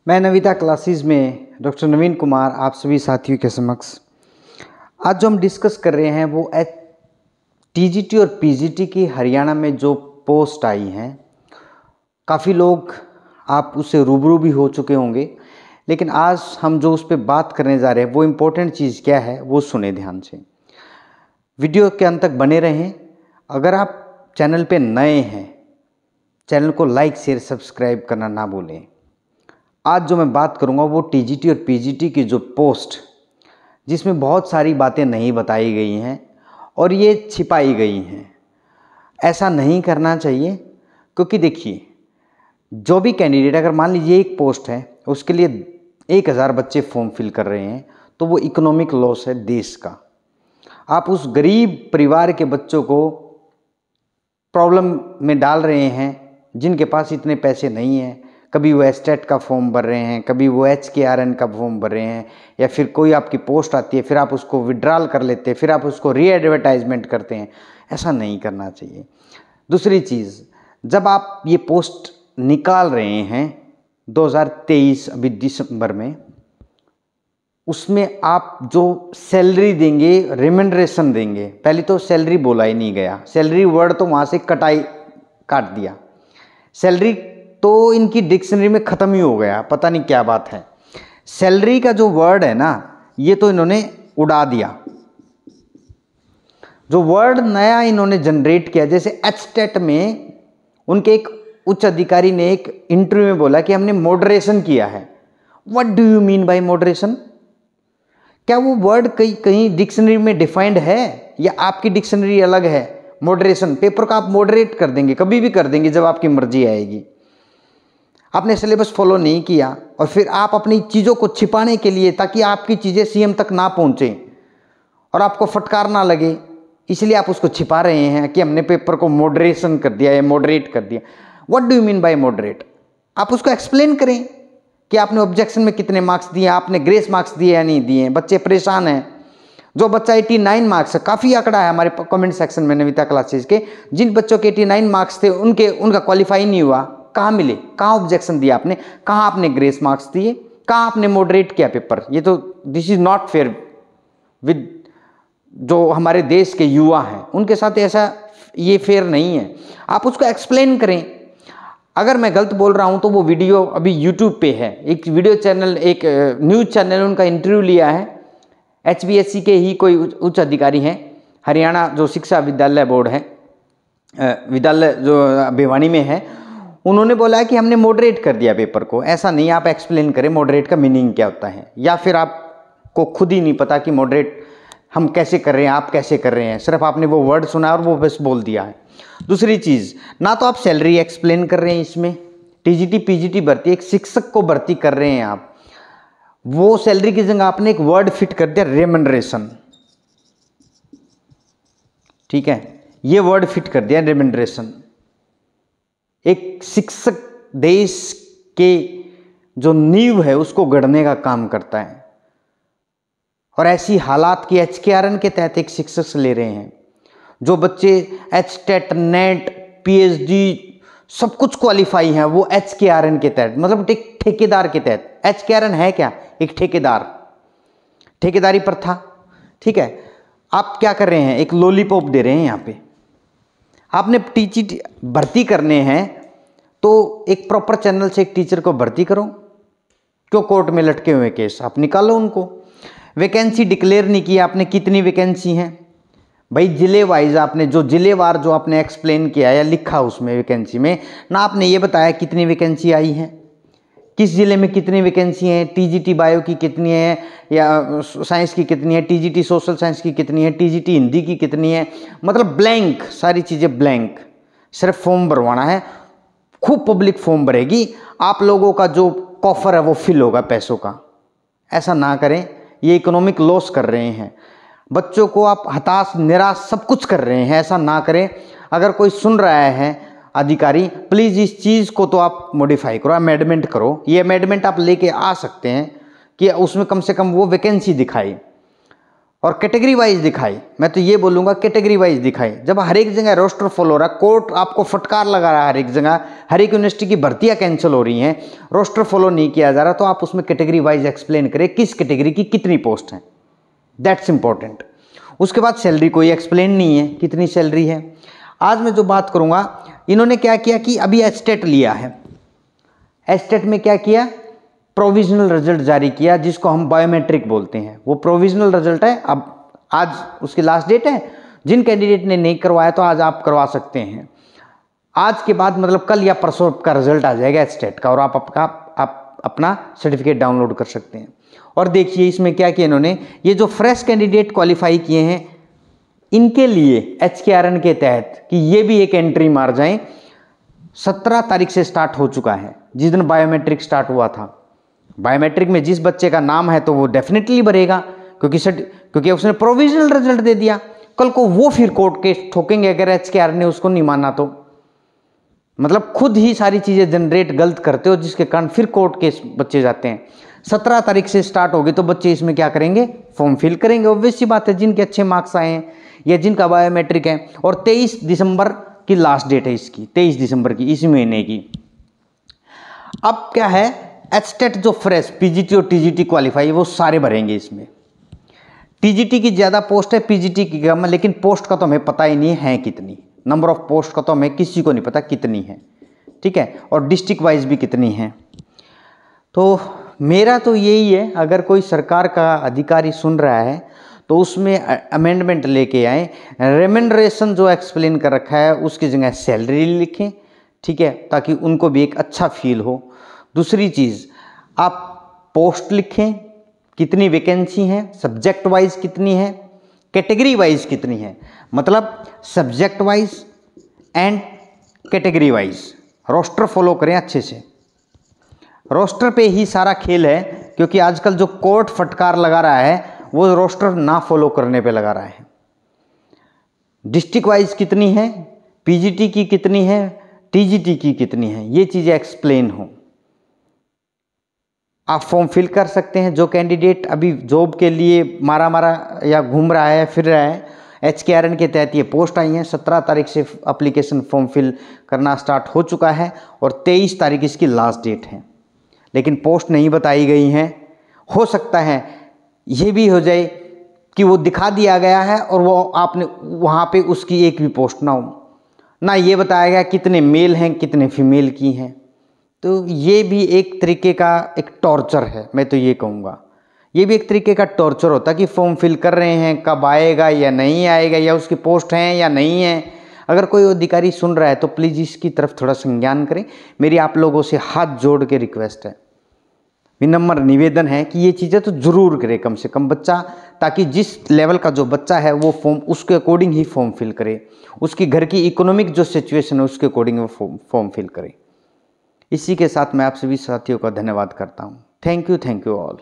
मैं नविता क्लासेस में डॉक्टर नवीन कुमार आप सभी साथियों के समक्ष आज जो हम डिस्कस कर रहे हैं वो टीजीटी और पीजीटी की हरियाणा में जो पोस्ट आई हैं। काफ़ी लोग आप उससे रूबरू भी हो चुके होंगे, लेकिन आज हम जो उस पर बात करने जा रहे हैं वो इम्पोर्टेंट चीज़ क्या है वो सुने ध्यान से। वीडियो के अंत तक बने रहें। अगर आप चैनल पे नए हैं, चैनल को लाइक शेयर सब्सक्राइब करना ना भूलें। आज जो मैं बात करूंगा वो टीजीटी और पीजीटी की जो पोस्ट, जिसमें बहुत सारी बातें नहीं बताई गई हैं और ये छिपाई गई हैं। ऐसा नहीं करना चाहिए, क्योंकि देखिए जो भी कैंडिडेट, अगर मान लीजिए एक पोस्ट है उसके लिए 1000 बच्चे फॉर्म फिल कर रहे हैं, तो वो इकोनॉमिक लॉस है देश का। आप उस गरीब परिवार के बच्चों को प्रॉब्लम में डाल रहे हैं जिनके पास इतने पैसे नहीं हैं। कभी वो एस्टेट का फॉर्म भर रहे हैं, कभी वो HKRN का फॉर्म भर रहे हैं, या फिर कोई आपकी पोस्ट आती है फिर आप उसको विड्रॉल कर लेते हैं, फिर आप उसको री एडवर्टाइजमेंट करते हैं। ऐसा नहीं करना चाहिए। दूसरी चीज़, जब आप ये पोस्ट निकाल रहे हैं 2023 अभी दिसंबर में, उसमें आप जो सैलरी देंगे, रिम्यूनरेशन देंगे, पहले तो सैलरी बोला ही नहीं गया, सैलरी वर्ड तो वहाँ से काट दिया। सैलरी तो इनकी डिक्शनरी में ख़त्म ही हो गया, पता नहीं क्या बात है। सैलरी का जो वर्ड है ना, ये तो इन्होंने उड़ा दिया। जो वर्ड नया इन्होंने जनरेट किया, जैसे एचटेट में उनके एक उच्च अधिकारी ने एक इंटरव्यू में बोला कि हमने मॉडरेशन किया है। What do you mean by moderation? क्या वो वर्ड कहीं डिक्शनरी में डिफाइंड है या आपकी डिक्शनरी अलग है? मॉडरेशन, पेपर का आप मॉडरेट कर देंगे, कभी भी कर देंगे जब आपकी मर्जी आएगी। आपने सिलेबस फॉलो नहीं किया और फिर आप अपनी चीज़ों को छिपाने के लिए, ताकि आपकी चीज़ें CM तक ना पहुँचें और आपको फटकार ना लगे, इसलिए आप उसको छिपा रहे हैं कि हमने पेपर को मॉडरेशन कर दिया या मॉडरेट कर दिया। What do you mean by moderate? आप उसको एक्सप्लेन करें कि आपने ऑब्जेक्शन में कितने मार्क्स दिए, आपने ग्रेस मार्क्स दिए या नहीं दिए। बच्चे परेशान हैं। जो बच्चा 89 मार्क्स है, काफ़ी आंकड़ा है हमारे कमेंट सेक्शन में नविता क्लासेस के, जिन बच्चों के 89 मार्क्स थे उनका क्वालिफाई नहीं हुआ। कहाँ मिले? कहाँ ऑब्जेक्शन दिया आपने? कहाँ आपने ग्रेस मार्क्स दिए? कहाँ आपने मॉडरेट किया पेपर? ये तो this is not fair with जो हमारे देश के युवा हैं, उनके साथ ऐसा ये फेयर नहीं है। आप उसको एक्सप्लेन करें। अगर मैं गलत बोल रहा हूँ तो वो वीडियो अभी यूट्यूब पे है। एक वीडियो चैनल, एक न्यूज़ चैनल, उनका इंटरव्यू लिया है। HBSC के ही कोई उच्च अधिकारी हैं, हरियाणा जो शिक्षा विद्यालय बोर्ड है, विद्यालय जो भिवानी में है, उन्होंने बोला है कि हमने मॉडरेट कर दिया पेपर को। ऐसा नहीं, आप एक्सप्लेन करें मॉडरेट का मीनिंग क्या होता है, या फिर आपको खुद ही नहीं पता कि मॉडरेट हम कैसे कर रहे हैं, आप कैसे कर रहे हैं, सिर्फ आपने वो वर्ड सुना और वो बस बोल दिया है। दूसरी चीज़, ना तो आप सैलरी एक्सप्लेन कर रहे हैं इसमें। टीजीटी पीजीटी भर्ती, एक शिक्षक को भर्ती कर रहे हैं आप, वो सैलरी की जगह आपने एक वर्ड फिट कर दिया, रेमनरेशन। ठीक है, ये वर्ड फिट कर दिया, रेमनरेशन। एक शिक्षक देश के जो नींव है उसको गढ़ने का काम करता है, और ऐसी हालात की HKRN के तहत एक शिक्षक से ले रहे हैं। जो बच्चे HTET, NET, PhD सब कुछ क्वालिफाई हैं, वो HKRN के तहत, मतलब एक ठेकेदार के तहत। HKRN है क्या? एक ठेकेदार, ठेकेदारी प्रथा। ठीक है, आप क्या कर रहे हैं? एक लॉलीपॉप दे रहे हैं यहाँ पे। आपने टीचर भर्ती करने हैं तो एक प्रॉपर चैनल से एक टीचर को भर्ती करो। क्यों कोर्ट में लटके हुए केस? आप निकालो उनको। वैकेंसी डिक्लेयर नहीं की आपने, कितनी वैकेंसी हैं भाई? जिले वाइज आपने जो जिलेवार जो आपने एक्सप्लेन किया या लिखा उसमें वैकेंसी में, ना आपने ये बताया कितनी वैकेंसी आई है, किस जिले में कितनी वैकेंसी है, टीजीटी बायो की कितनी है, या साइंस की कितनी है, टीजीटी सोशल साइंस की कितनी है, टीजीटी हिंदी की कितनी है। मतलब ब्लैंक, सारी चीज़ें ब्लैंक। सिर्फ फॉर्म भरवाना है, खूब पब्लिक फॉर्म भरेगी, आप लोगों का जो कॉफर है वो फिल होगा पैसों का। ऐसा ना करें, ये इकोनॉमिक लॉस कर रहे हैं। बच्चों को आप हताश, निराश सब कुछ कर रहे हैं। ऐसा ना करें। अगर कोई सुन रहा है अधिकारी, प्लीज़ इस चीज़ को तो आप मॉडिफाई करो, अमेंडमेंट करो। ये अमेंडमेंट आप लेके आ सकते हैं कि उसमें कम से कम वो वैकेंसी दिखाए। और कैटेगरी वाइज दिखाई, मैं तो ये बोलूँगा कैटेगरी वाइज दिखाई। जब हर एक जगह रोस्टर फॉलो हो रहा है, कोर्ट आपको फटकार लगा रहा है, हर एक जगह हर एक यूनिवर्सिटी की भर्तियाँ कैंसिल हो रही हैं, रोस्टर फॉलो नहीं किया जा रहा, तो आप उसमें कैटेगरी वाइज एक्सप्लेन करें किस कैटेगरी की कितनी पोस्ट हैं, दैट्स इंपॉर्टेंट। उसके बाद सैलरी कोई एक्सप्लेन नहीं है कितनी सैलरी है। आज मैं जो बात करूँगा, इन्होंने क्या किया कि अभी एचटेट लिया है, एचटेट में क्या किया, प्रोविजनल रिजल्ट जारी किया जिसको हम बायोमेट्रिक बोलते हैं। वो प्रोविजनल रिजल्ट है, अब आज उसकी लास्ट डेट है। जिन कैंडिडेट ने नहीं करवाया तो आज आप करवा सकते हैं। आज के बाद मतलब कल या परसों का रिजल्ट आ जाएगा एचटेट का और आप अपना सर्टिफिकेट डाउनलोड कर सकते हैं। और देखिए इसमें क्या किया इन्होंने, ये जो फ्रेश कैंडिडेट क्वालिफाई किए हैं इनके लिए HKRN के तहत कि ये भी एक एंट्री मार जाएं, 17 तारीख से स्टार्ट हो चुका है, जिस दिन बायोमेट्रिक स्टार्ट हुआ था। बायोमेट्रिक में जिस बच्चे का नाम है तो वो डेफिनेटली भरेगा, क्योंकि उसने प्रोविजनल रिजल्ट दे दिया। कल को वो फिर कोर्ट केस ठोकेंगे अगर HKRN ने उसको नहीं माना तो। मतलब खुद ही सारी चीज़ें जनरेट गलत करते हो जिसके कारण फिर कोर्ट केस बच्चे जाते हैं। 17 तारीख से स्टार्ट होगी तो बच्चे इसमें क्या करेंगे, फॉर्म फिल करेंगे। ऑब्वियस सी बात है, जिनके अच्छे मार्क्स आए हैं या जिनका बायोमेट्रिक है। और 23 दिसंबर की लास्ट डेट है इसकी, 23 दिसंबर की, इसी महीने की। अब क्या है, एचटेट जो फ्रेश पीजीटी और टीजीटी क्वालिफाई वो सारे भरेंगे इसमें। टीजीटी की ज़्यादा पोस्ट है, पीजीटी की कम है, लेकिन पोस्ट का तो हमें पता ही नहीं है कितनी, नंबर ऑफ पोस्ट का तो हमें किसी को नहीं पता कितनी है, ठीक है, और डिस्ट्रिक्ट वाइज भी कितनी है। तो मेरा तो यही है, अगर कोई सरकार का अधिकारी सुन रहा है तो उसमें अमेंडमेंट लेके आए, रेम्यूनरेशन जो एक्सप्लेन कर रखा है उसकी जगह सैलरी लिखें, ठीक है, ताकि उनको भी एक अच्छा फील हो। दूसरी चीज़, आप पोस्ट लिखें कितनी वैकेंसी हैं, सब्जेक्ट वाइज कितनी है, कैटेगरी वाइज कितनी है, मतलब subject wise and category wise roster follow करें अच्छे से। रोस्टर पे ही सारा खेल है, क्योंकि आजकल जो कोर्ट फटकार लगा रहा है वो रोस्टर ना फॉलो करने पे लगा रहा है। डिस्ट्रिक्ट वाइज कितनी है, पीजीटी की कितनी है, टीजीटी की कितनी है, ये चीज़ें एक्सप्लेन हो। आप फॉर्म फिल कर सकते हैं। जो कैंडिडेट अभी जॉब के लिए मारा या घूम रहा है, फिर रहा है, HKRN के तहत ये पोस्ट आई हैं। 17 तारीख से एप्लीकेशन फॉर्म फिल करना स्टार्ट हो चुका है और 23 तारीख इसकी लास्ट डेट है, लेकिन पोस्ट नहीं बताई गई हैं। हो सकता है ये भी हो जाए कि वो दिखा दिया गया है और वो आपने वहाँ पे उसकी एक भी पोस्ट ना हो, ना ये बताया गया कितने मेल हैं कितने फीमेल की हैं। तो ये भी एक तरीके का एक टॉर्चर है, मैं तो ये कहूँगा। ये भी एक तरीके का टॉर्चर होता है कि फॉर्म फिल कर रहे हैं, कब आएगा या नहीं आएगा, या उसकी पोस्ट है या नहीं है। अगर कोई अधिकारी सुन रहा है तो प्लीज़ इसकी तरफ थोड़ा संज्ञान करें। मेरी आप लोगों से हाथ जोड़ के रिक्वेस्ट है, विनम्र निवेदन है कि ये चीज़ें तो ज़रूर करे कम से कम बच्चा, ताकि जिस लेवल का जो बच्चा है वो फॉर्म उसके अकॉर्डिंग ही फॉर्म फिल करे, उसकी घर की इकोनॉमिक जो सिचुएशन है उसके अकॉर्डिंग वो फॉर्म फिल करे। इसी के साथ मैं आप सभी साथियों का धन्यवाद करता हूँ। Thank you all.